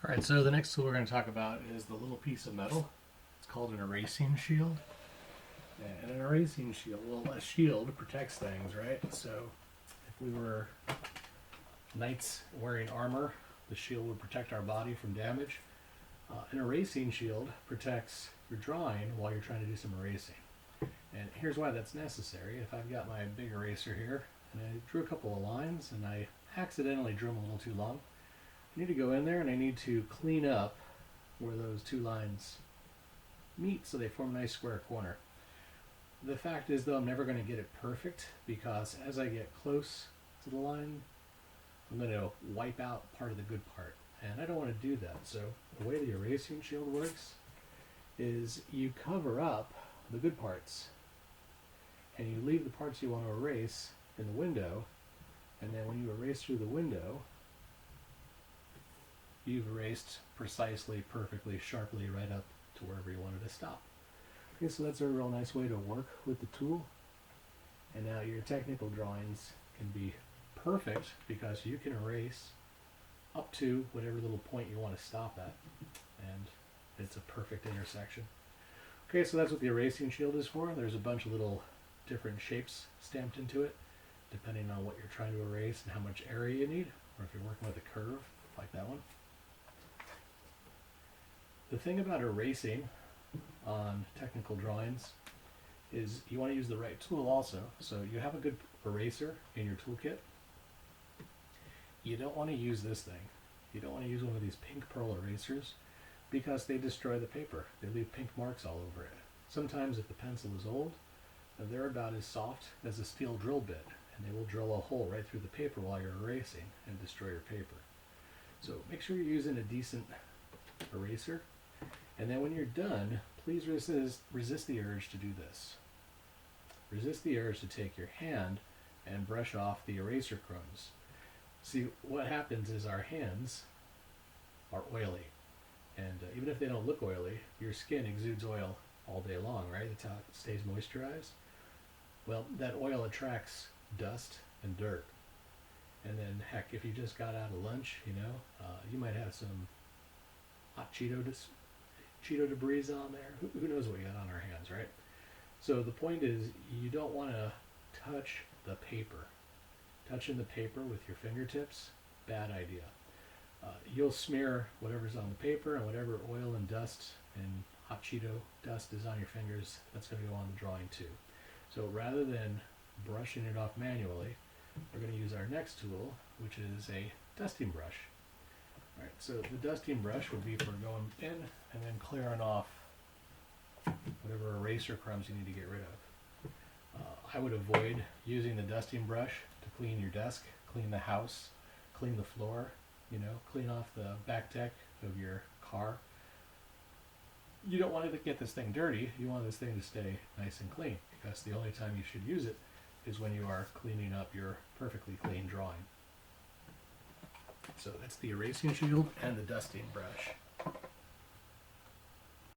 All right, so the next tool we're going to talk about is the little piece of metal. It's called an erasing shield. And an erasing shield, well, a shield protects things, right? So if we were knights wearing armor, the shield would protect our body from damage. An erasing shield protects your drawing while you're trying to do some erasing. And here's why that's necessary. If I've got my big eraser here, and I drew a couple of lines, and I accidentally drew them a little too long, I need to go in there and I need to clean up where those two lines meet so they form a nice square corner. The fact is, though, I'm never going to get it perfect because as I get close to the line, I'm going to wipe out part of the good part. And I don't want to do that. So the way the erasing shield works is you cover up the good parts and you leave the parts you want to erase in the window, and then when you erase through the window, you've erased precisely, perfectly, sharply right up to wherever you wanted to stop. Okay, so that's a real nice way to work with the tool. And now your technical drawings can be perfect because you can erase up to whatever little point you want to stop at. And it's a perfect intersection. Okay, so that's what the erasing shield is for. There's a bunch of little different shapes stamped into it, depending on what you're trying to erase and how much area you need, or if you're working with a curve, like that one. The thing about erasing on technical drawings is you want to use the right tool also. So you have a good eraser in your toolkit. You don't want to use this thing. You don't want to use one of these pink pearl erasers because they destroy the paper. They leave pink marks all over it. Sometimes if the pencil is old, they're about as soft as a steel drill bit, and they will drill a hole right through the paper while you're erasing and destroy your paper. So make sure you're using a decent eraser. And then when you're done, please resist the urge to do this. Resist the urge to take your hand and brush off the eraser crumbs. See, what happens is our hands are oily. And even if they don't look oily, your skin exudes oil all day long, right? That's how it stays moisturized. Well, that oil attracts dust and dirt. And then, heck, if you just got out of lunch, you might have some hot Cheeto debris on there. Who knows what we got on our hands, right? So the point is, you don't want to touch the paper. Touching the paper with your fingertips, bad idea. You'll smear whatever's on the paper, and whatever oil and dust and hot Cheeto dust is on your fingers, that's going to go on the drawing too. So rather than brushing it off manually, we're going to use our next tool, which is a dusting brush. Alright, so the dusting brush would be for going in and then clearing off whatever eraser crumbs you need to get rid of. I would avoid using the dusting brush to clean your desk, clean the house, clean the floor, clean off the back deck of your car. You don't want to get this thing dirty. You want this thing to stay nice and clean, because the only time you should use it is when you are cleaning up your perfectly clean drawing. So that's the erasing shield and the dusting brush.